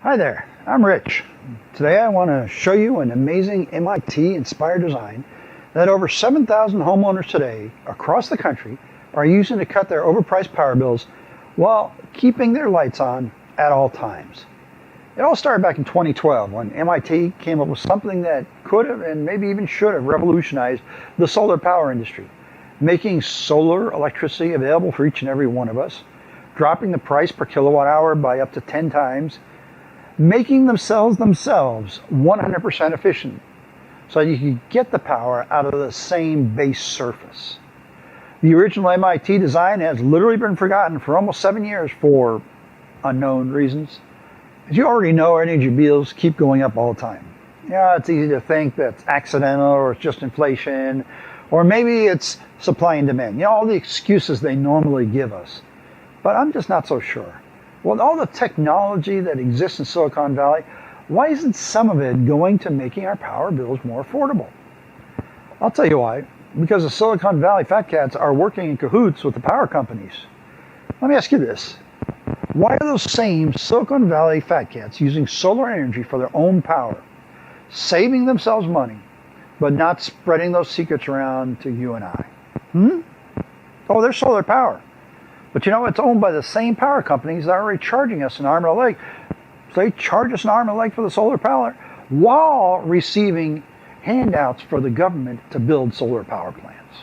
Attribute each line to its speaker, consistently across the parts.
Speaker 1: Hi there, I'm Rich. Today I want to show you an amazing MIT-inspired design that over 7,000 homeowners today across the country are using to cut their overpriced power bills while keeping their lights on at all times. It all started back in 2012 when MIT came up with something that could have and maybe even should have revolutionized the solar power industry, making solar electricity available for each and every one of us, dropping the price per kilowatt hour by up to 10 times, making themselves 100% efficient so you can get the power out of the same base surface. The original MIT design has literally been forgotten for almost 7 years for unknown reasons. As you already know, energy bills keep going up all the time. Yeah, it's easy to think that's accidental or it's just inflation, or maybe it's supply and demand. You know, all the excuses they normally give us. But I'm just not so sure. With all the technology that exists in Silicon Valley, why isn't some of it going to making our power bills more affordable? I'll tell you why. Because the Silicon Valley fat cats are working in cahoots with the power companies. Let me ask you this. Why are those same Silicon Valley fat cats using solar energy for their own power, saving themselves money, but not spreading those secrets around to you and I? Oh, there's solar power. But you know, it's owned by the same power companies that are already charging us an arm and a leg. So they charge us an arm and a leg for the solar power while receiving handouts for the government to build solar power plants.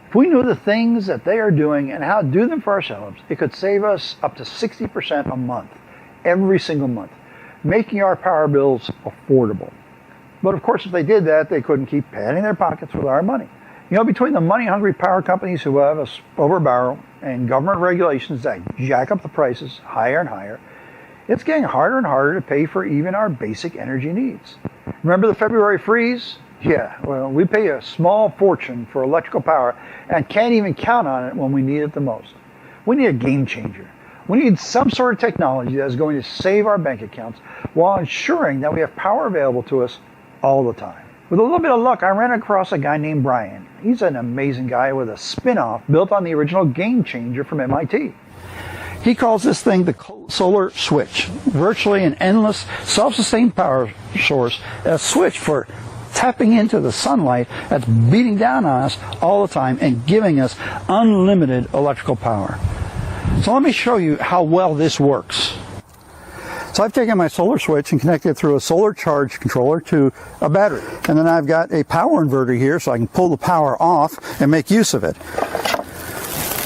Speaker 1: If we knew the things that they are doing and how to do them for ourselves, it could save us up to 60% a month, every single month, making our power bills affordable. But of course, if they did that, they couldn't keep padding their pockets with our money. You know, between the money-hungry power companies who have us over a barrel and government regulations that jack up the prices higher and higher, it's getting harder and harder to pay for even our basic energy needs. Remember the February freeze? Yeah, well, we pay a small fortune for electrical power and can't even count on it when we need it the most. We need a game changer. We need some sort of technology that is going to save our bank accounts while ensuring that we have power available to us all the time. With a little bit of luck, I ran across a guy named Brian. He's an amazing guy with a spin-off built on the original game changer from MIT. He calls this thing the solar switch, virtually an endless, self-sustained power source, a switch for tapping into the sunlight that's beating down on us all the time and giving us unlimited electrical power. So let me show you how well this works. So I've taken my solar switch and connected it through a solar charge controller to a battery. And then I've got a power inverter here so I can pull the power off and make use of it.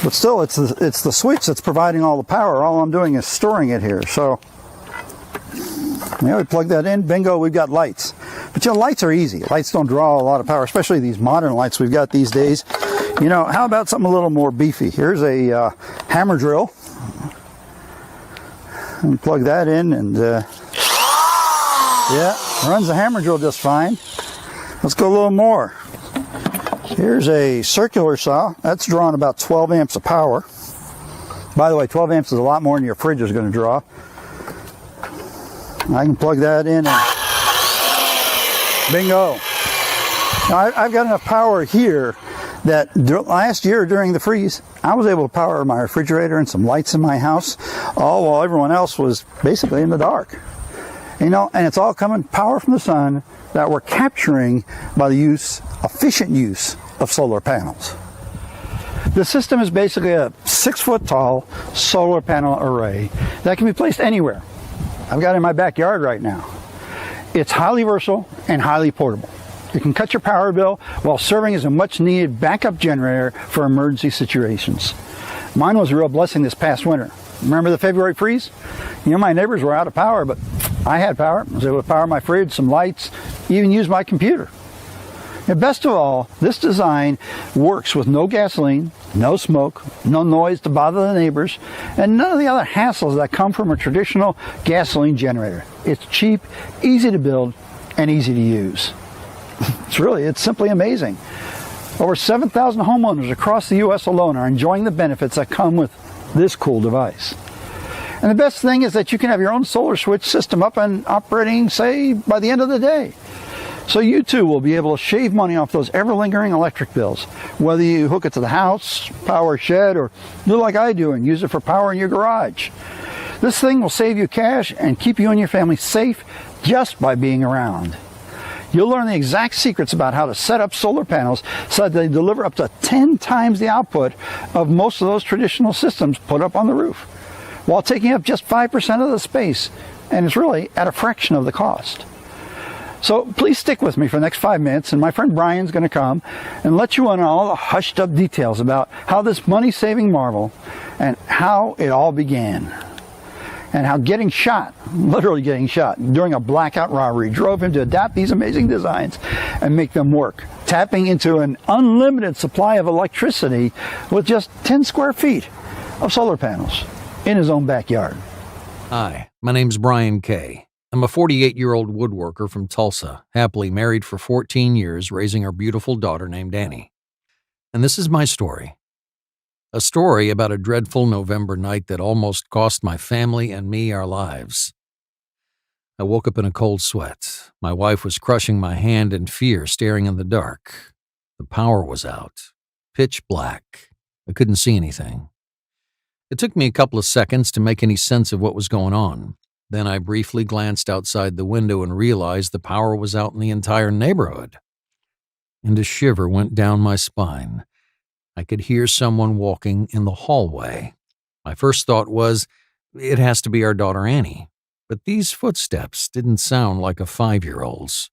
Speaker 1: But still, it's the switch that's providing all the power. All I'm doing is storing it here. So, we plug that in, bingo, we've got lights. But you know, lights are easy. Lights don't draw a lot of power, especially these modern lights we've got these days. You know, how about something a little more beefy? Here's a hammer drill. And plug that in and yeah, runs the hammer drill just fine. Let's go a little more. Here's a circular saw. That's drawing about 12 amps of power. By the way, 12 amps is a lot more than your fridge is going to draw. I can plug that in and bingo. Now I've got enough power here that last year during the freeze, I was able to power my refrigerator and some lights in my house, all while everyone else was basically in the dark. You know, and it's all coming power from the sun that we're capturing by the efficient use of solar panels. The system is basically a 6-foot tall solar panel array that can be placed anywhere. I've got it in my backyard right now. It's highly versatile and highly portable. You can cut your power bill while serving as a much-needed backup generator for emergency situations. Mine was a real blessing this past winter. Remember the February freeze? You know, my neighbors were out of power, but I had power. I was able to power my fridge, some lights, even use my computer. And best of all, this design works with no gasoline, no smoke, no noise to bother the neighbors, and none of the other hassles that come from a traditional gasoline generator. It's cheap, easy to build, and easy to use. It's simply amazing. Over 7,000 homeowners across the U.S. alone are enjoying the benefits that come with this cool device. And the best thing is that you can have your own solar switch system up and operating, say, by the end of the day. So you too will be able to shave money off those ever-lingering electric bills, whether you hook it to the house, power shed, or do like I do and use it for power in your garage. This thing will save you cash and keep you and your family safe just by being around. You'll learn the exact secrets about how to set up solar panels so that they deliver up to 10 times the output of most of those traditional systems put up on the roof, while taking up just 5% of the space, and it's really at a fraction of the cost. So please stick with me for the next 5 minutes, and my friend Brian's going to come and let you in on all the hushed up details about how this money-saving marvel and how it all began. And how getting shot, literally getting shot, during a blackout robbery drove him to adapt these amazing designs and make them work, tapping into an unlimited supply of electricity with just 10 square feet of solar panels in his own backyard.
Speaker 2: Hi, my name's Brian Kay. I'm a 48-year-old woodworker from Tulsa, happily married for 14 years, raising our beautiful daughter named Annie. And this is my story. A story about a dreadful November night that almost cost my family and me our lives. I woke up in a cold sweat. My wife was crushing my hand in fear, staring in the dark. The power was out. Pitch black. I couldn't see anything. It took me a couple of seconds to make any sense of what was going on. Then I briefly glanced outside the window and realized the power was out in the entire neighborhood. And a shiver went down my spine. I could hear someone walking in the hallway. My first thought was, it has to be our daughter Annie. But these footsteps didn't sound like a 5-year-old's.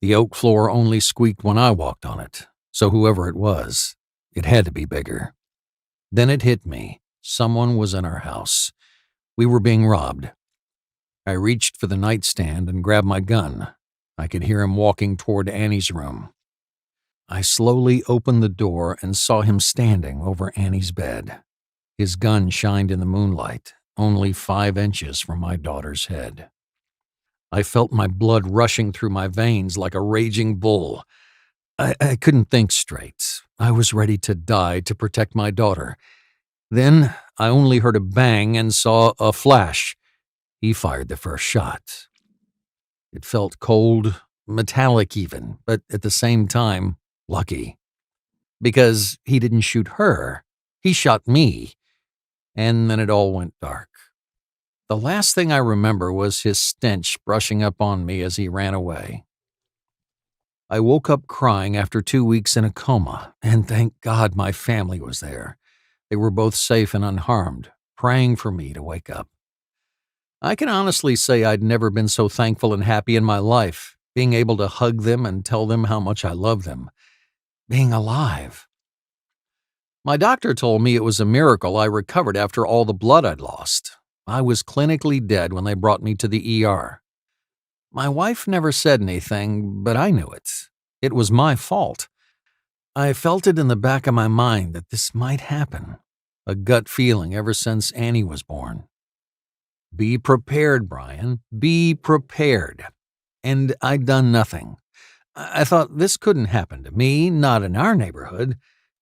Speaker 2: The oak floor only squeaked when I walked on it, so whoever it was, it had to be bigger. Then it hit me. Someone was in our house. We were being robbed. I reached for the nightstand and grabbed my gun. I could hear him walking toward Annie's room. I slowly opened the door and saw him standing over Annie's bed. His gun shined in the moonlight, only 5 inches from my daughter's head. I felt my blood rushing through my veins like a raging bull. I couldn't think straight. I was ready to die to protect my daughter. Then I only heard a bang and saw a flash. He fired the first shot. It felt cold, metallic even, but at the same time, lucky. Because he didn't shoot her, he shot me. And then it all went dark. The last thing I remember was his stench brushing up on me as he ran away. I woke up crying after 2 weeks in a coma, and thank God my family was there. They were both safe and unharmed, praying for me to wake up. I can honestly say I'd never been so thankful and happy in my life, being able to hug them and tell them how much I love them. Being alive. My doctor told me it was a miracle I recovered after all the blood I'd lost. I was clinically dead when they brought me to the ER. My wife never said anything, but I knew it. It was my fault. I felt it in the back of my mind that this might happen. A gut feeling ever since Annie was born. Be prepared, Brian. Be prepared. And I'd done nothing. I thought this couldn't happen to me, not in our neighborhood.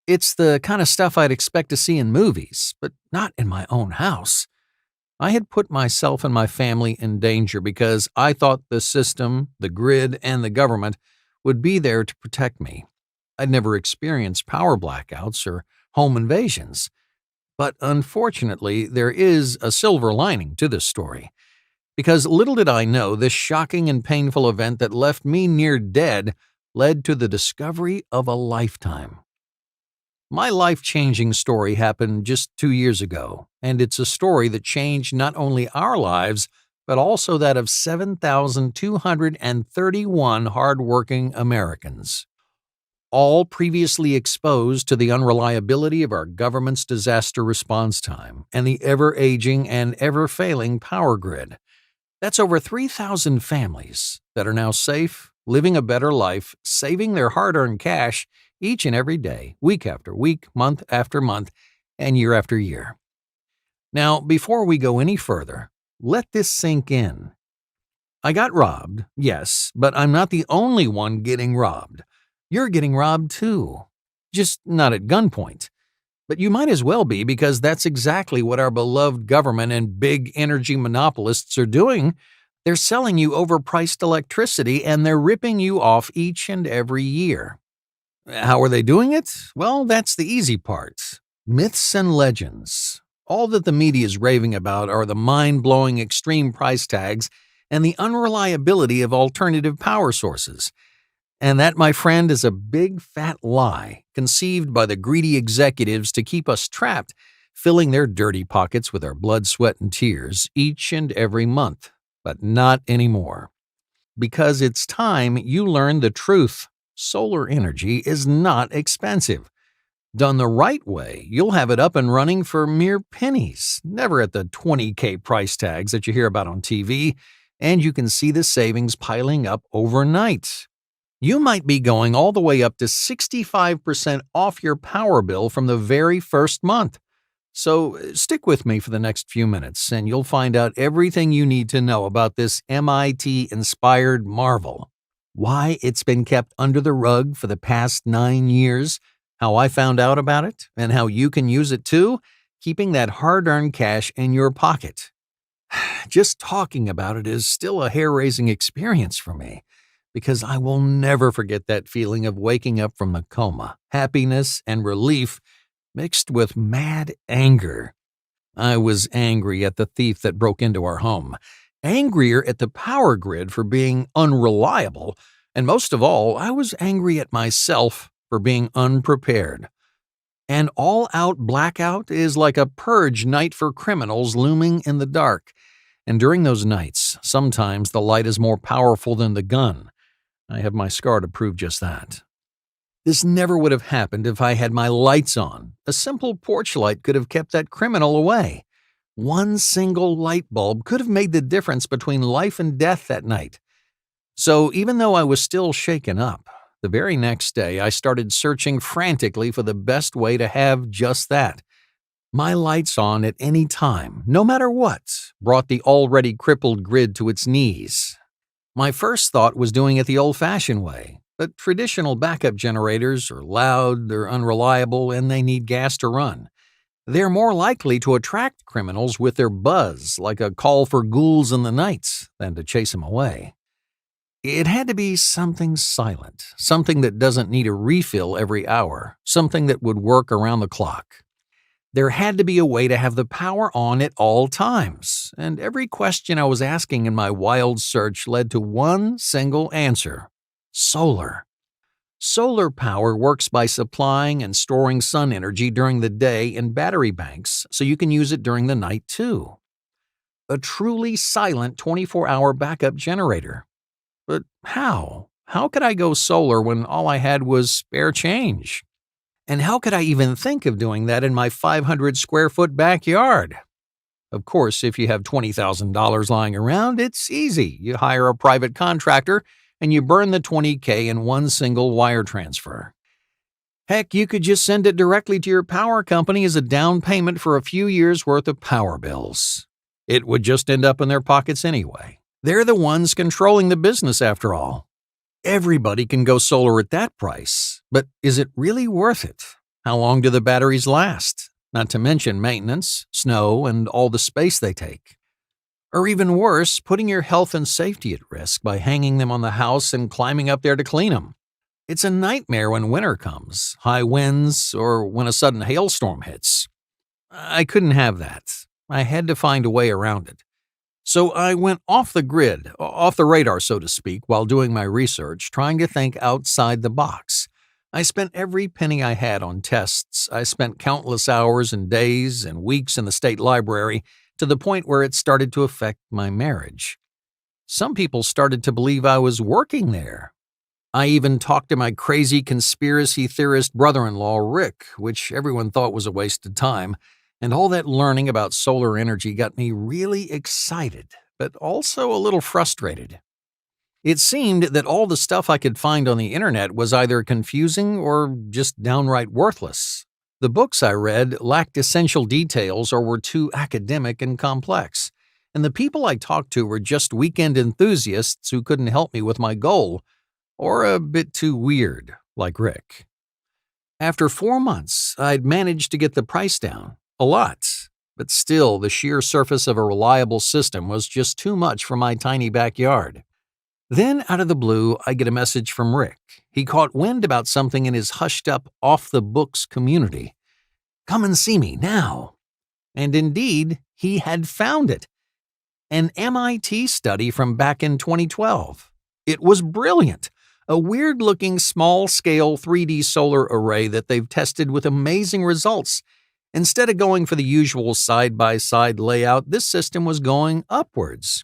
Speaker 2: It's the kind of stuff I'd expect to see in movies, but not in my own house. I had put myself and my family in danger because I thought the system, the grid, and the government would be there to protect me. I'd never experienced power blackouts or home invasions. But unfortunately, there is a silver lining to this story. Because little did I know, this shocking and painful event that left me near dead led to the discovery of a lifetime. My life-changing story happened just 2 years ago, and it's a story that changed not only our lives, but also that of 7,231 hardworking Americans, all previously exposed to the unreliability of our government's disaster response time and the ever-aging and ever-failing power grid. That's over 3,000 families that are now safe, living a better life, saving their hard-earned cash each and every day, week after week, month after month, and year after year. Now, before we go any further, let this sink in. I got robbed, yes, but I'm not the only one getting robbed. You're getting robbed too. Just not at gunpoint. But you might as well be, because that's exactly what our beloved government and big energy monopolists are doing. They're selling you overpriced electricity, and they're ripping you off each and every year. How are they doing it? Well, that's the easy part. Myths and legends. All that the media is raving about are the mind-blowing extreme price tags and the unreliability of alternative power sources. And that, my friend, is a big fat lie conceived by the greedy executives to keep us trapped, filling their dirty pockets with our blood, sweat, and tears each and every month. But not anymore. Because it's time you learn the truth. Solar energy is not expensive. Done the right way, you'll have it up and running for mere pennies, never at the 20K price tags that you hear about on TV, and you can see the savings piling up overnight. You might be going all the way up to 65% off your power bill from the very first month. So stick with me for the next few minutes, and you'll find out everything you need to know about this MIT-inspired marvel. Why it's been kept under the rug for the past 9 years, how I found out about it, and how you can use it too, keeping that hard-earned cash in your pocket. Just talking about it is still a hair-raising experience for me, because I will never forget that feeling of waking up from the coma, happiness and relief mixed with mad anger. I was angry at the thief that broke into our home, angrier at the power grid for being unreliable, and most of all, I was angry at myself for being unprepared. An all-out blackout is like a purge night for criminals looming in the dark, and during those nights, sometimes the light is more powerful than the gun. I have my scar to prove just that. This never would have happened if I had my lights on. A simple porch light could have kept that criminal away. One single light bulb could have made the difference between life and death that night. So even though I was still shaken up, the very next day I started searching frantically for the best way to have just that. My lights on at any time, no matter what, brought the already crippled grid to its knees. My first thought was doing it the old-fashioned way. But traditional backup generators are loud, they're unreliable, and they need gas to run. They're more likely to attract criminals with their buzz, like a call for ghouls in the nights, than to chase them away. It had to be something silent, something that doesn't need a refill every hour, something that would work around the clock. There had to be a way to have the power on at all times, and every question I was asking in my wild search led to one single answer. Solar. Solar power works by supplying and storing sun energy during the day in battery banks so you can use it during the night too. A truly silent 24-hour backup generator. But how? How could I go solar when all I had was spare change? And how could I even think of doing that in my 500 square foot backyard? Of course, if you have $20,000 lying around, it's easy. You hire a private contractor and you burn the $20K in one single wire transfer. Heck, you could just send it directly to your power company as a down payment for a few years' worth of power bills. It would just end up in their pockets anyway. They're the ones controlling the business after all. Everybody can go solar at that price, but is it really worth it? How long do the batteries last? Not to mention maintenance, snow, and all the space they take. Or even worse, putting your health and safety at risk by hanging them on the house and climbing up there to clean them. It's a nightmare when winter comes, high winds, or when a sudden hailstorm hits. I couldn't have that. I had to find a way around it. So I went off the grid, off the radar, so to speak, while doing my research, trying to think outside the box. I spent every penny I had on tests. I spent countless hours and days and weeks in the state library, to the point where it started to affect my marriage. Some people started to believe I was working there. I even talked to my crazy conspiracy theorist brother-in-law, Rick, which everyone thought was a waste of time, and all that learning about solar energy got me really excited, but also a little frustrated. It seemed that all the stuff I could find on the internet was either confusing or just downright worthless. The books I read lacked essential details or were too academic and complex, and the people I talked to were just weekend enthusiasts who couldn't help me with my goal, or a bit too weird, like Rick. After 4 months, I'd managed to get the price down, a lot, but still the sheer surface of a reliable system was just too much for my tiny backyard. Then, out of the blue, I get a message from Rick. He caught wind about something in his hushed-up, off-the-books community. "Come and see me, now." And indeed, he had found it. An MIT study from back in 2012. It was brilliant. A weird-looking small-scale 3D solar array that they've tested with amazing results. Instead of going for the usual side-by-side layout, this system was going upwards,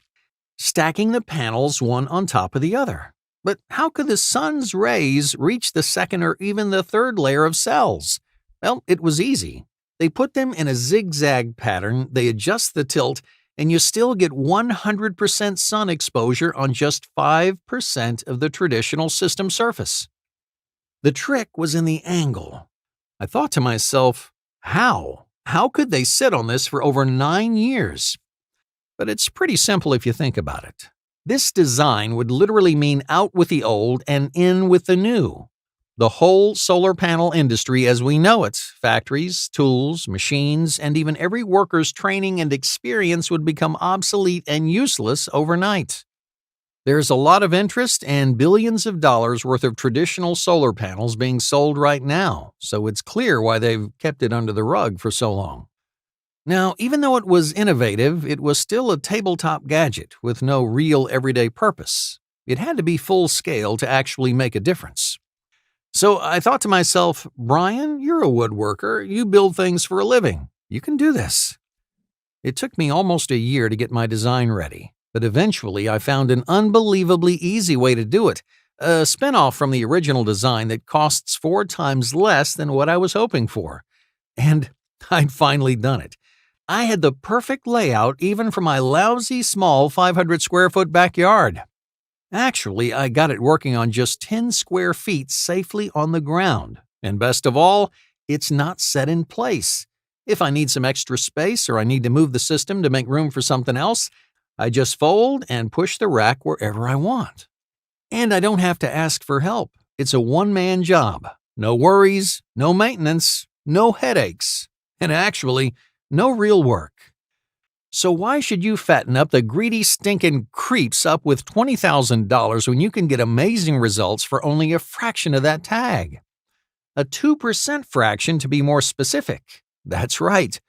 Speaker 2: stacking the panels one on top of the other. But how could the sun's rays reach the second or even the third layer of cells? Well, it was easy. They put them in a zigzag pattern, they adjust the tilt, and you still get 100% sun exposure on just 5% of the traditional system surface. The trick was in the angle. I thought to myself, how? How could they sit on this for over 9 years? But it's pretty simple if you think about it. This design would literally mean out with the old and in with the new. The whole solar panel industry as we know it, factories, tools, machines, and even every worker's training and experience would become obsolete and useless overnight. There's a lot of interest and billions of dollars worth of traditional solar panels being sold right now, so it's clear why they've kept it under the rug for so long. Now, even though it was innovative, it was still a tabletop gadget with no real everyday purpose. It had to be full scale to actually make a difference. So I thought to myself, Brian, you're a woodworker. You build things for a living. You can do this. It took me almost a year to get my design ready, but eventually I found an unbelievably easy way to do it, a spinoff from the original design that costs 4 times less than what I was hoping for. And I'd finally done it. I had the perfect layout even for my lousy small 500 square foot backyard. Actually, I got it working on just 10 square feet safely on the ground. And best of all, it's not set in place. If I need some extra space or I need to move the system to make room for something else, I just fold and push the rack wherever I want. And I don't have to ask for help. It's a one-man job. No worries, no maintenance, no headaches, and actually, no real work. So why should you fatten up the greedy stinking creeps up with $20,000 when you can get amazing results for only a fraction of that tag? A 2% fraction to be more specific. That's right.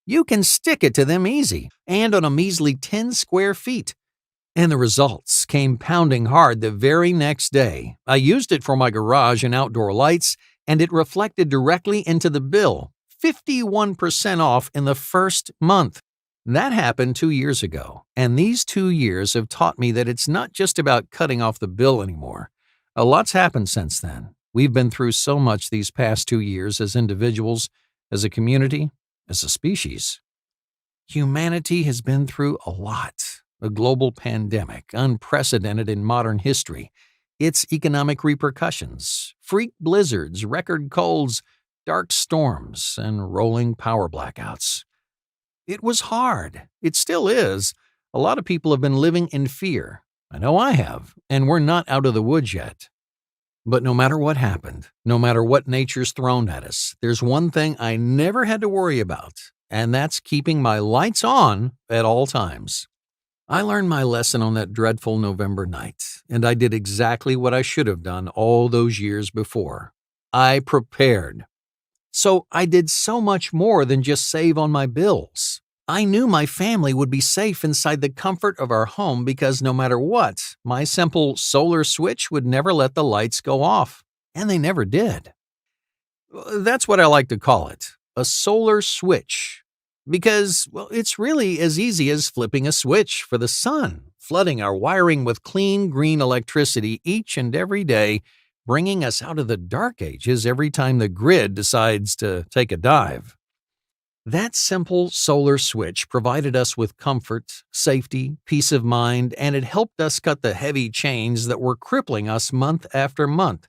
Speaker 2: You can stick it to them easy and on a measly 10 square feet. And the results came pounding hard the very next day. I used it for my garage and outdoor lights, and it reflected directly into the bill. 51% off in the first month. That happened 2 years ago, and these 2 years have taught me that it's not just about cutting off the bill anymore. A lot's happened since then. We've been through so much these past 2 years as individuals, as a community, as a species. Humanity has been through a lot. A global pandemic, unprecedented in modern history. Its economic repercussions, freak blizzards, record colds, dark storms, and rolling power blackouts. It was hard. It still is. A lot of people have been living in fear. I know I have, and we're not out of the woods yet. But no matter what happened, no matter what nature's thrown at us, there's one thing I never had to worry about, and that's keeping my lights on at all times. I learned my lesson on that dreadful November night, and I did exactly what I should have done all those years before. I prepared. So I did so much more than just save on my bills. I knew my family would be safe inside the comfort of our home because no matter what, my simple solar switch would never let the lights go off. And they never did. That's what I like to call it, a solar switch. Because, well, it's really as easy as flipping a switch for the sun, flooding our wiring with clean green electricity each and every day, bringing us out of the dark ages every time the grid decides to take a dive. That simple solar switch provided us with comfort, safety, peace of mind, and it helped us cut the heavy chains that were crippling us month after month.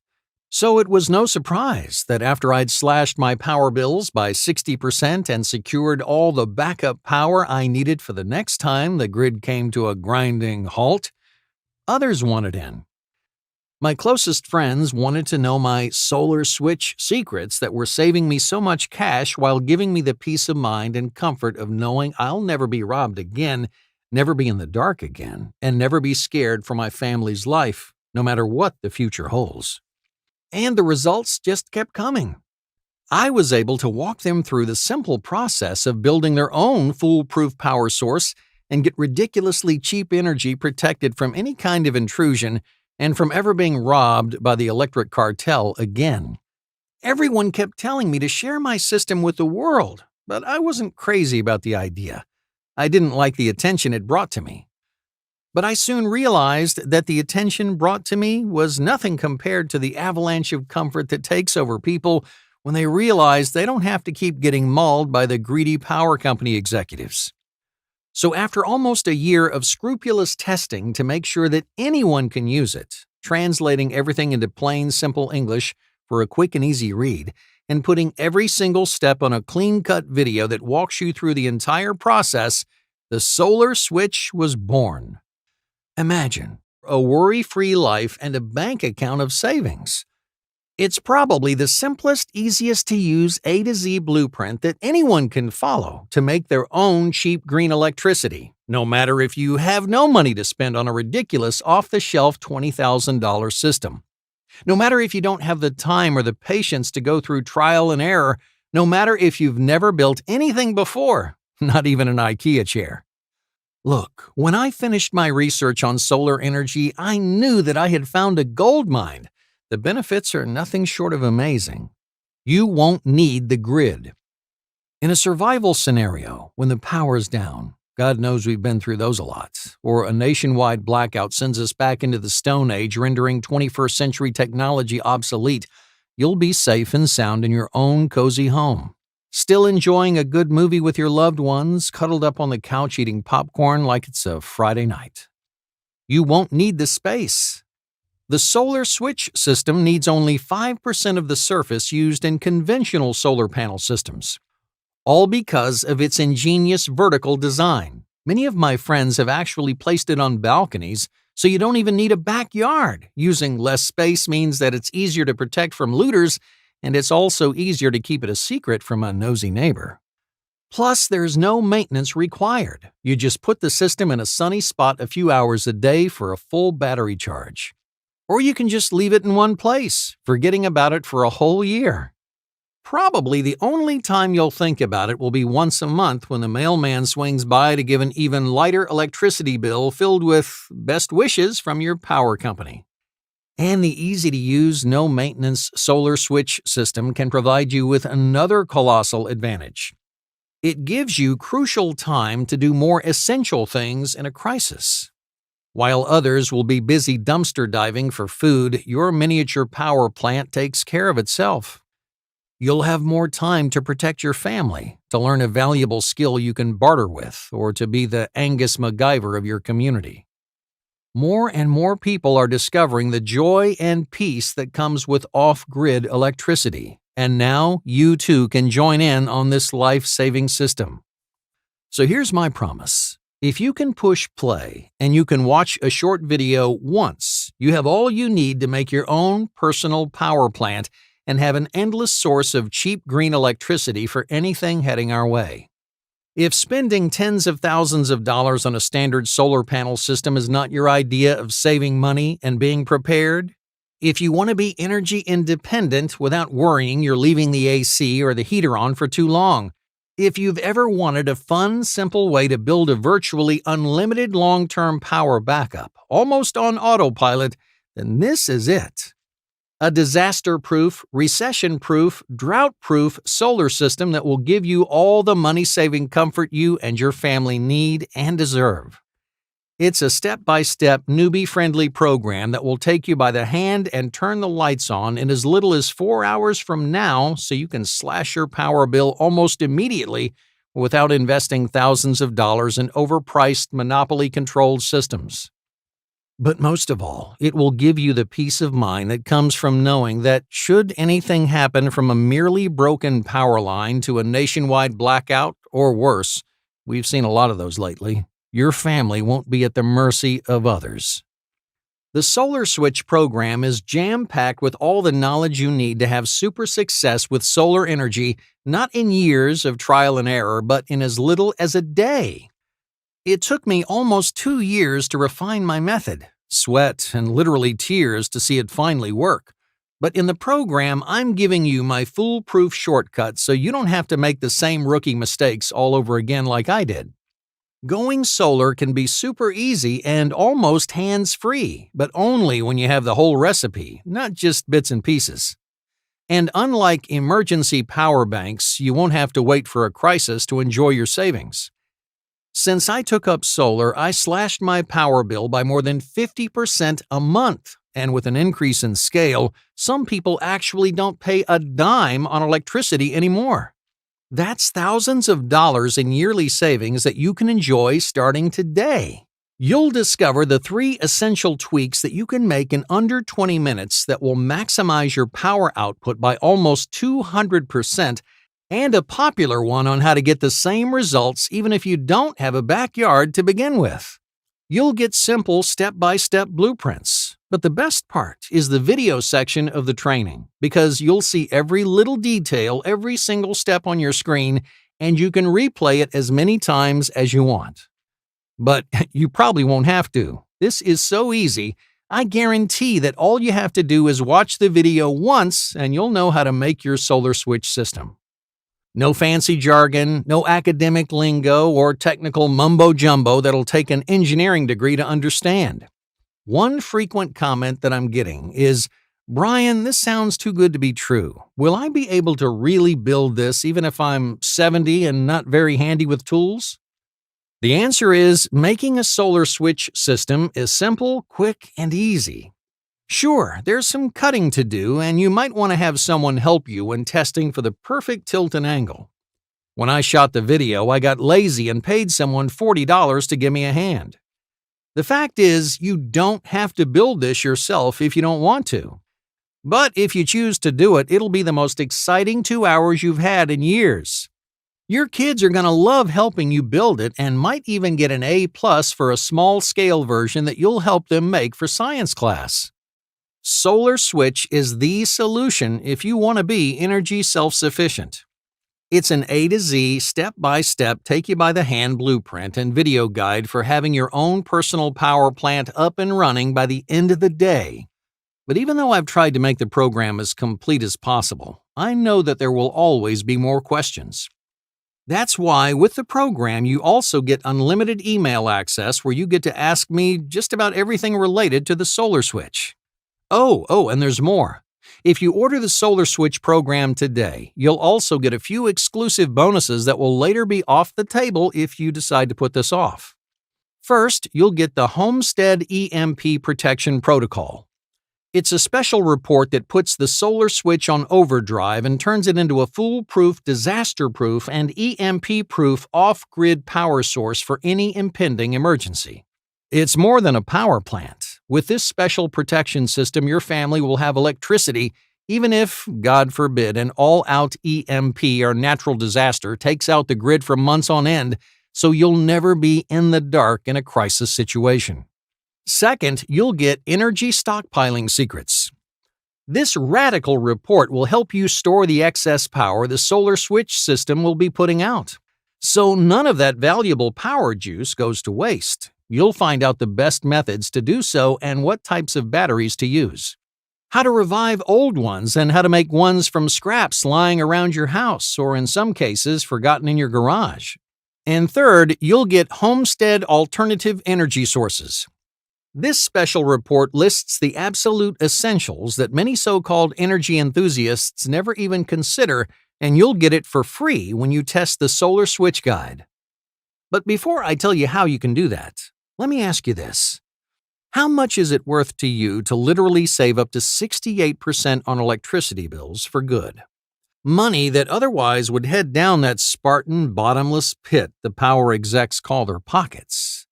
Speaker 2: So it was no surprise that after I'd slashed my power bills by 60% and secured all the backup power I needed for the next time the grid came to a grinding halt, others wanted in. My closest friends wanted to know my solar switch secrets that were saving me so much cash while giving me the peace of mind and comfort of knowing I'll never be robbed again, never be in the dark again, and never be scared for my family's life, no matter what the future holds. And the results just kept coming. I was able to walk them through the simple process of building their own foolproof power source and get ridiculously cheap energy protected from any kind of intrusion and from ever being robbed by the electric cartel again. Everyone kept telling me to share my system with the world, but I wasn't crazy about the idea. I didn't like the attention it brought to me. But I soon realized that the attention brought to me was nothing compared to the avalanche of comfort that takes over people when they realize they don't have to keep getting mauled by the greedy power company executives. So after almost a year of scrupulous testing to make sure that anyone can use it, translating everything into plain, simple English for a quick and easy read, and putting every single step on a clean-cut video that walks you through the entire process, the solar switch was born. Imagine a worry-free life and a bank account of savings. It's probably the simplest, easiest to use A to Z blueprint that anyone can follow to make their own cheap green electricity, no matter if you have no money to spend on a ridiculous off-the-shelf $20,000 system. No matter if you don't have the time or the patience to go through trial and error, no matter if you've never built anything before, not even an IKEA chair. Look, when I finished my research on solar energy, I knew that I had found a gold mine. The benefits are nothing short of amazing. You won't need the grid. In a survival scenario, when the power's down, God knows we've been through those a lot, or a nationwide blackout sends us back into the Stone Age, rendering 21st century technology obsolete, you'll be safe and sound in your own cozy home. Still enjoying a good movie with your loved ones, cuddled up on the couch eating popcorn like it's a Friday night. You won't need the space. The solar switch system needs only 5% of the surface used in conventional solar panel systems, all because of its ingenious vertical design. Many of my friends have actually placed it on balconies, so you don't even need a backyard. Using less space means that it's easier to protect from looters, and it's also easier to keep it a secret from a nosy neighbor. Plus, there's no maintenance required. You just put the system in a sunny spot a few hours a day for a full battery charge. Or you can just leave it in one place, forgetting about it for a whole year. Probably the only time you'll think about it will be once a month when the mailman swings by to give an even lighter electricity bill filled with best wishes from your power company. And the easy-to-use, no-maintenance solar switch system can provide you with another colossal advantage. It gives you crucial time to do more essential things in a crisis. While others will be busy dumpster diving for food, your miniature power plant takes care of itself. You'll have more time to protect your family, to learn a valuable skill you can barter with, or to be the Angus MacGyver of your community. More and more people are discovering the joy and peace that comes with off-grid electricity, and now you too can join in on this life-saving system. So here's my promise. If you can push play and you can watch a short video once, you have all you need to make your own personal power plant and have an endless source of cheap green electricity for anything heading our way. If spending tens of thousands of dollars on a standard solar panel system is not your idea of saving money and being prepared, if you want to be energy independent without worrying you're leaving the AC or the heater on for too long, if you've ever wanted a fun, simple way to build a virtually unlimited long-term power backup, almost on autopilot, then this is it. A disaster-proof, recession-proof, drought-proof solar system that will give you all the money-saving comfort you and your family need and deserve. It's a step-by-step, newbie-friendly program that will take you by the hand and turn the lights on in as little as 4 hours from now so you can slash your power bill almost immediately without investing thousands of dollars in overpriced, monopoly-controlled systems. But most of all, it will give you the peace of mind that comes from knowing that should anything happen from a merely broken power line to a nationwide blackout, or worse, we've seen a lot of those lately, your family won't be at the mercy of others. The Solar Switch program is jam-packed with all the knowledge you need to have super success with solar energy, not in years of trial and error, but in as little as a day. It took me almost 2 years to refine my method, sweat and literally tears to see it finally work. But in the program, I'm giving you my foolproof shortcut so you don't have to make the same rookie mistakes all over again like I did. Going solar can be super easy and almost hands-free, but only when you have the whole recipe, not just bits and pieces. And unlike emergency power banks, you won't have to wait for a crisis to enjoy your savings. Since I took up solar, I slashed my power bill by more than 50% a month. And with an increase in scale, some people actually don't pay a dime on electricity anymore. That's thousands of dollars in yearly savings that you can enjoy starting today. You'll discover the 3 essential tweaks that you can make in under 20 minutes that will maximize your power output by almost 200%, and a popular one on how to get the same results even if you don't have a backyard to begin with. You'll get simple step-by-step blueprints, but the best part is the video section of the training, because you'll see every little detail, every single step on your screen, and you can replay it as many times as you want. But you probably won't have to. This is so easy, I guarantee that all you have to do is watch the video once and you'll know how to make your solar switch system. No fancy jargon, no academic lingo or technical mumbo-jumbo that'll take an engineering degree to understand. One frequent comment that I'm getting is, "Brian, this sounds too good to be true. Will I be able to really build this even if I'm 70 and not very handy with tools?" The answer is, making a solar switch system is simple, quick, and easy. Sure, there's some cutting to do, and you might want to have someone help you when testing for the perfect tilt and angle. When I shot the video, I got lazy and paid someone $40 to give me a hand. The fact is, you don't have to build this yourself if you don't want to. But if you choose to do it, it'll be the most exciting 2 hours you've had in years. Your kids are going to love helping you build it and might even get an A+ for a small-scale version that you'll help them make for science class. Solar Switch is the solution if you want to be energy self-sufficient. It's an A to Z, step-by-step, take-you-by-the-hand blueprint and video guide for having your own personal power plant up and running by the end of the day. But even though I've tried to make the program as complete as possible, I know that there will always be more questions. That's why with the program you also get unlimited email access where you get to ask me just about everything related to the solar switch. Oh, and there's more. If you order the Solar Switch program today, you'll also get a few exclusive bonuses that will later be off the table if you decide to put this off. First, you'll get the Homestead EMP Protection Protocol. It's a special report that puts the solar switch on overdrive and turns it into a foolproof, disaster-proof, and EMP-proof off-grid power source for any impending emergency. It's more than a power plant. With this special protection system, your family will have electricity even if, God forbid, an all-out EMP or natural disaster takes out the grid for months on end, so you'll never be in the dark in a crisis situation. Second, you'll get energy stockpiling secrets. This radical report will help you store the excess power the solar switch system will be putting out. So none of that valuable power juice goes to waste. You'll find out the best methods to do so and what types of batteries to use. How to revive old ones and how to make ones from scraps lying around your house or in some cases forgotten in your garage. And third, you'll get Homestead alternative energy sources. This special report lists the absolute essentials that many so-called energy enthusiasts never even consider, and you'll get it for free when you test the Solar Switch Guide. But before I tell you how you can do that, let me ask you this. How much is it worth to you to literally save up to 68% on electricity bills for good? Money that otherwise would head down that Spartan bottomless pit the power execs call their pockets.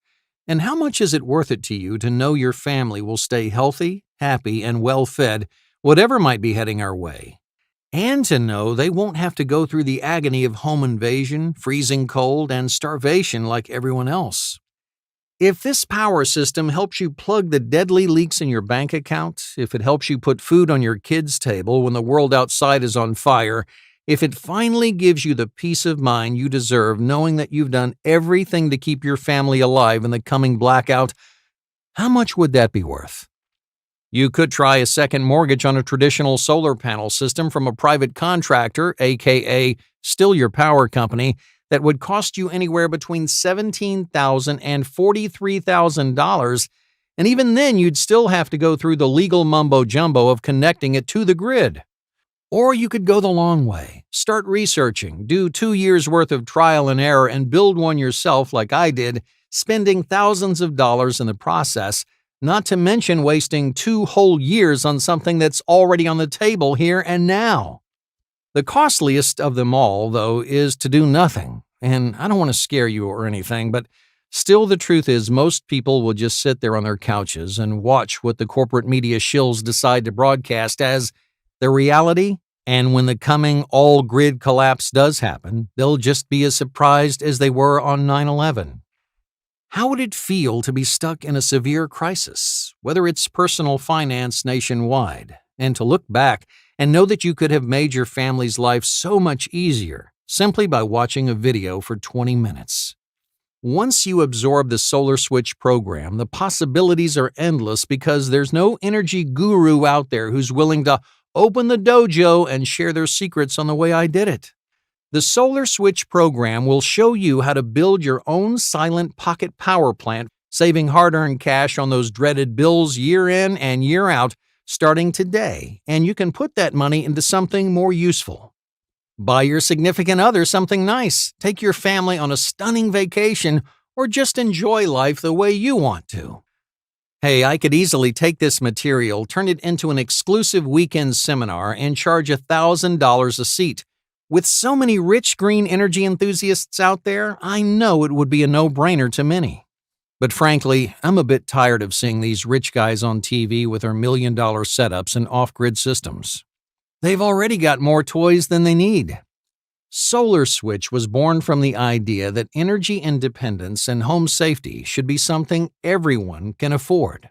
Speaker 2: And how much is it worth it to you to know your family will stay healthy, happy, and well-fed, whatever might be heading our way? And to know they won't have to go through the agony of home invasion, freezing cold, and starvation like everyone else. If this power system helps you plug the deadly leaks in your bank account, if it helps you put food on your kids' table when the world outside is on fire, if it finally gives you the peace of mind you deserve knowing that you've done everything to keep your family alive in the coming blackout, how much would that be worth? You could try a second mortgage on a traditional solar panel system from a private contractor, aka still your power company, that would cost you anywhere between $17,000 and $43,000, and even then you'd still have to go through the legal mumbo-jumbo of connecting it to the grid. Or you could go the long way, start researching, do 2 years' worth of trial and error, and build one yourself like I did, spending thousands of dollars in the process, not to mention wasting 2 whole years on something that's already on the table here and now. The costliest of them all, though, is to do nothing. And I don't want to scare you or anything, but still the truth is most people will just sit there on their couches and watch what the corporate media shills decide to broadcast as the reality, and when the coming all-grid collapse does happen, they'll just be as surprised as they were on 9/11. How would it feel to be stuck in a severe crisis, whether it's personal finance nationwide, and to look back and know that you could have made your family's life so much easier simply by watching a video for 20 minutes? Once you absorb the Solar Switch program, the possibilities are endless because there's no energy guru out there who's willing to open the dojo and share their secrets on the way I did it. The Solar Switch program will show you how to build your own silent pocket power plant, saving hard-earned cash on those dreaded bills year in and year out, starting today, and you can put that money into something more useful. Buy your significant other something nice, take your family on a stunning vacation, or just enjoy life the way you want to. Hey, I could easily take this material, turn it into an exclusive weekend seminar, and charge $1,000 a seat. With so many rich green energy enthusiasts out there, I know it would be a no-brainer to many. But frankly, I'm a bit tired of seeing these rich guys on TV with their million-dollar setups and off-grid systems. They've already got more toys than they need. Solar Switch was born from the idea that energy independence and home safety should be something everyone can afford.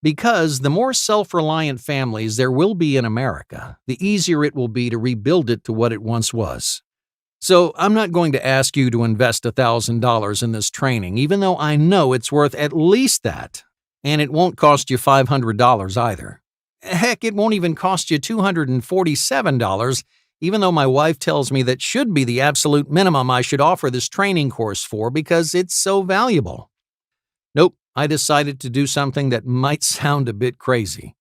Speaker 2: Because the more self-reliant families there will be in America, the easier it will be to rebuild it to what it once was. So I'm not going to ask you to invest $1,000 in this training, even though I know it's worth at least that. And it won't cost you $500 either. Heck, it won't even cost you $247, even though my wife tells me that should be the absolute minimum I should offer this training course for because it's so valuable. Nope, I decided to do something that might sound a bit crazy.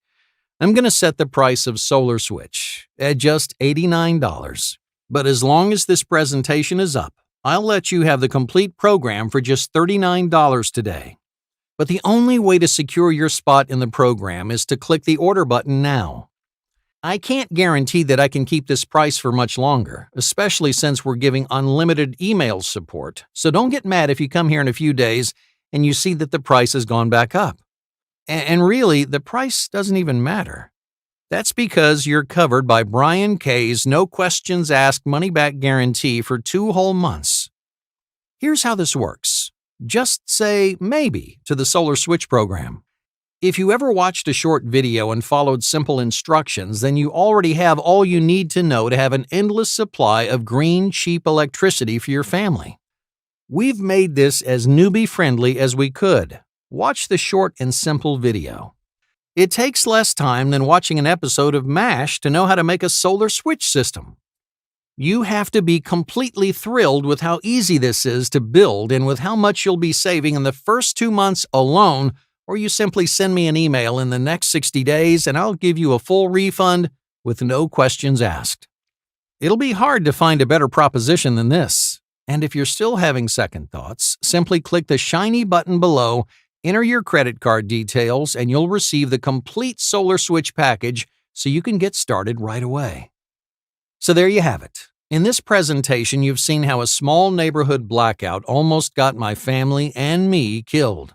Speaker 2: I'm going to set the price of Solar Switch at just $89. But as long as this presentation is up, I'll let you have the complete program for just $39 today. But the only way to secure your spot in the program is to click the order button now. I can't guarantee that I can keep this price for much longer, especially since we're giving unlimited email support, so don't get mad if you come here in a few days and you see that the price has gone back up. And really, the price doesn't even matter. That's because you're covered by Brian K's no questions asked money-back guarantee for 2 whole months. Here's how this works. Just say maybe to the Solar Switch program. If you ever watched a short video and followed simple instructions, then you already have all you need to know to have an endless supply of green, cheap electricity for your family. We've made this as newbie-friendly as we could. Watch the short and simple video. It takes less time than watching an episode of MASH to know how to make a solar switch system. You have to be completely thrilled with how easy this is to build and with how much you'll be saving in the first 2 months alone, or you simply send me an email in the next 60 days and I'll give you a full refund with no questions asked. It'll be hard to find a better proposition than this. And if you're still having second thoughts, simply click the shiny button below, enter your credit card details, and you'll receive the complete Solar Switch package so you can get started right away. So there you have it. In this presentation, you've seen how a small neighborhood blackout almost got my family and me killed.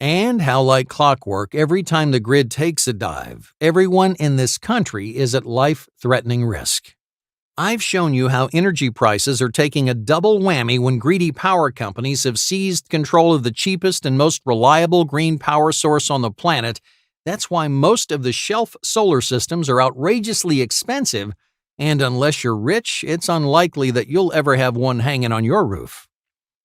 Speaker 2: And how, like clockwork, every time the grid takes a dive, everyone in this country is at life-threatening risk. I've shown you how energy prices are taking a double whammy when greedy power companies have seized control of the cheapest and most reliable green power source on the planet. That's why most of the shelf solar systems are outrageously expensive, and unless you're rich, it's unlikely that you'll ever have one hanging on your roof.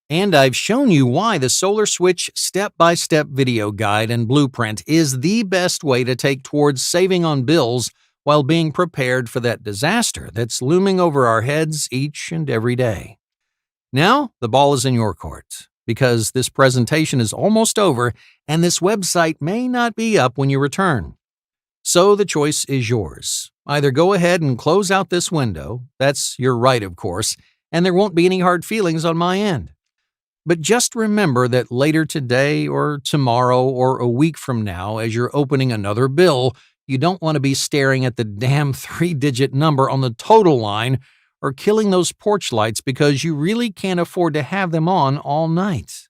Speaker 2: And I've shown you why the Solar Switch step-by-step video guide and blueprint is the best way to take towards saving on bills while being prepared for that disaster that's looming over our heads each and every day. Now, the ball is in your court, because this presentation is almost over and this website may not be up when you return. So the choice is yours. Either go ahead and close out this window, that's your right of course, and there won't be any hard feelings on my end. But just remember that later today or tomorrow or a week from now, as you're opening another bill, you don't want to be staring at the damn 3-digit number on the total line or killing those porch lights because you really can't afford to have them on all night.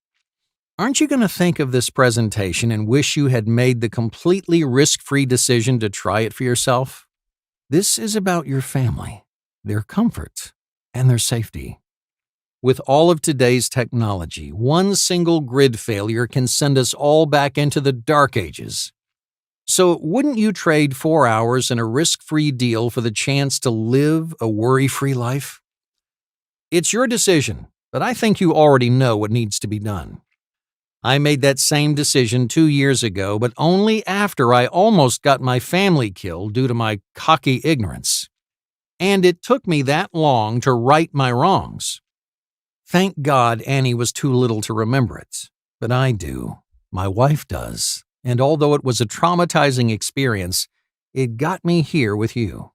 Speaker 2: Aren't you going to think of this presentation and wish you had made the completely risk-free decision to try it for yourself? This is about your family, their comfort, and their safety. With all of today's technology, one single grid failure can send us all back into the dark ages. So wouldn't you trade 4 hours and a risk-free deal for the chance to live a worry-free life? It's your decision, but I think you already know what needs to be done. I made that same decision 2 years ago, but only after I almost got my family killed due to my cocky ignorance. And it took me that long to right my wrongs. Thank God Annie was too little to remember it, but I do. My wife does. And although it was a traumatizing experience, it got me here with you.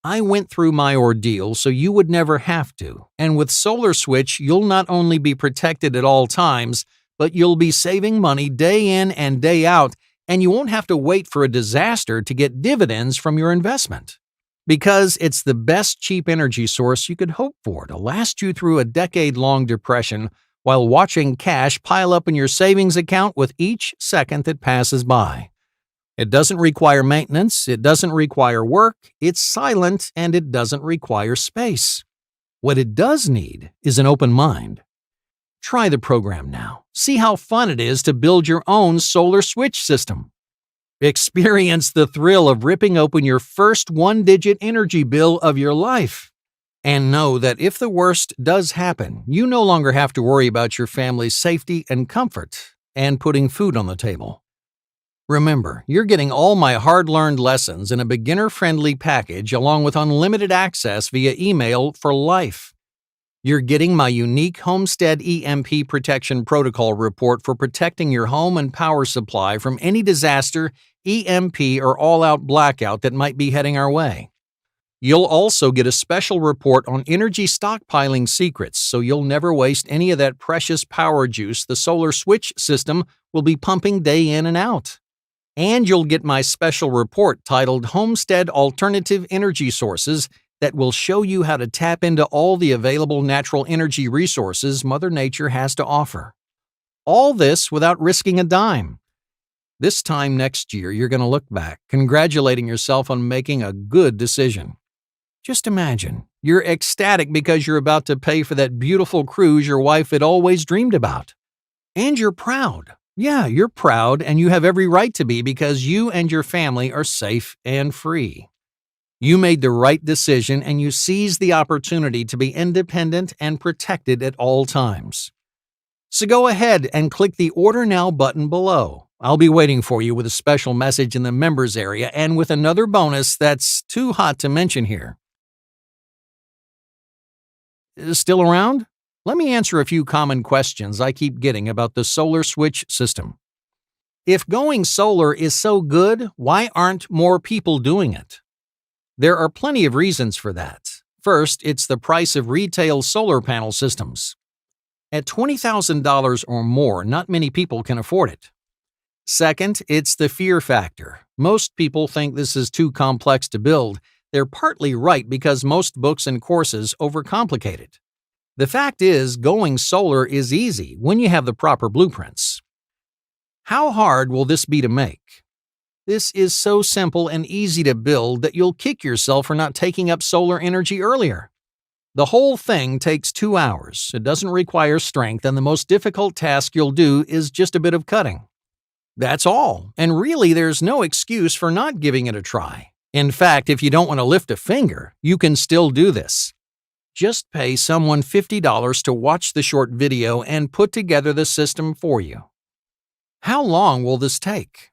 Speaker 2: I went through my ordeal so you would never have to, and with Solar Switch, you'll not only be protected at all times, but you'll be saving money day in and day out, and you won't have to wait for a disaster to get dividends from your investment. Because it's the best cheap energy source you could hope for to last you through a decade-long depression while watching cash pile up in your savings account with each second that passes by. It doesn't require maintenance, it doesn't require work, it's silent, and it doesn't require space. What it does need is an open mind. Try the program now. See how fun it is to build your own solar switch system. Experience the thrill of ripping open your first one-digit energy bill of your life. And know that if the worst does happen, you no longer have to worry about your family's safety and comfort and putting food on the table. Remember, you're getting all my hard-learned lessons in a beginner-friendly package along with unlimited access via email for life. You're getting my unique Homestead EMP Protection Protocol report for protecting your home and power supply from any disaster, EMP, or all-out blackout that might be heading our way. You'll also get a special report on energy stockpiling secrets, so you'll never waste any of that precious power juice the solar switch system will be pumping day in and out. And you'll get my special report titled Homestead Alternative Energy Sources that will show you how to tap into all the available natural energy resources Mother Nature has to offer. All this without risking a dime. This time next year, you're going to look back, congratulating yourself on making a good decision. Just imagine, you're ecstatic because you're about to pay for that beautiful cruise your wife had always dreamed about. And you're proud. Yeah, you're proud, and you have every right to be because you and your family are safe and free. You made the right decision and you seized the opportunity to be independent and protected at all times. So go ahead and click the Order Now button below. I'll be waiting for you with a special message in the members area and with another bonus that's too hot to mention here. Still around? Let me answer a few common questions I keep getting about the solar switch system. If going solar is so good, why aren't more people doing it? There are plenty of reasons for that. First, it's the price of retail solar panel systems. At $20,000 or more, not many people can afford it. Second, it's the fear factor. Most people think this is too complex to build. They're partly right because most books and courses overcomplicate it. The fact is, going solar is easy when you have the proper blueprints. How hard will this be to make? This is so simple and easy to build that you'll kick yourself for not taking up solar energy earlier. The whole thing takes 2 hours. It doesn't require strength, and the most difficult task you'll do is just a bit of cutting. That's all, and really there's no excuse for not giving it a try. In fact, if you don't want to lift a finger, you can still do this. Just pay someone $50 to watch the short video and put together the system for you. How long will this take?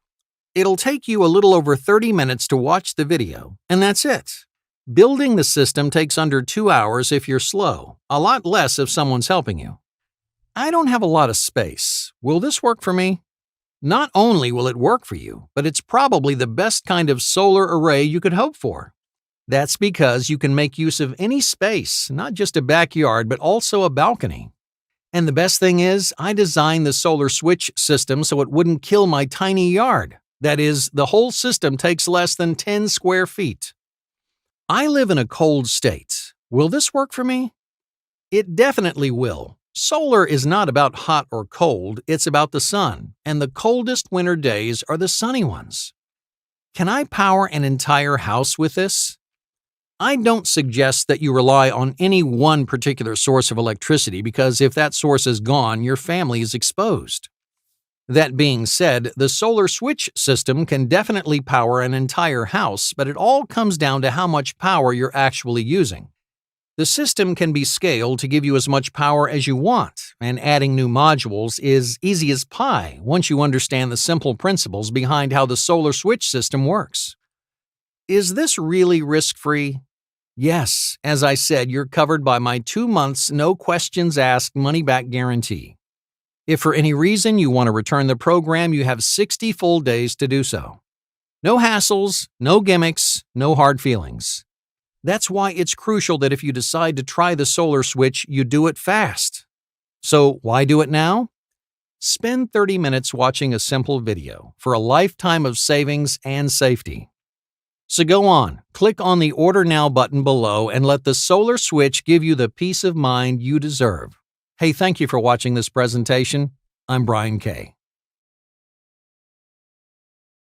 Speaker 2: It'll take you a little over 30 minutes to watch the video, and that's it. Building the system takes under 2 hours if you're slow, a lot less if someone's helping you. I don't have a lot of space. Will this work for me? Not only will it work for you, but it's probably the best kind of solar array you could hope for. That's because you can make use of any space, not just a backyard, but also a balcony. And the best thing is, I designed the solar switch system so it wouldn't kill my tiny yard. That is, the whole system takes less than 10 square feet. I live in a cold state. Will this work for me? It definitely will. Solar is not about hot or cold, it's about the sun, and the coldest winter days are the sunny ones. Can I power an entire house with this? I don't suggest that you rely on any one particular source of electricity because if that source is gone, your family is exposed. That being said, the solar switch system can definitely power an entire house, but it all comes down to how much power you're actually using. The system can be scaled to give you as much power as you want, and adding new modules is easy as pie once you understand the simple principles behind how the solar switch system works. Is this really risk-free? Yes, as I said, you're covered by my 2 months, no questions asked money-back guarantee. If for any reason you want to return the program, you have 60 full days to do so. No hassles, no gimmicks, no hard feelings. That's why it's crucial that if you decide to try the solar switch, you do it fast. So why do it now? Spend 30 minutes watching a simple video for a lifetime of savings and safety. So go on, click on the Order Now button below and let the solar switch give you the peace of mind you deserve. Hey, thank you for watching this presentation. I'm Brian K.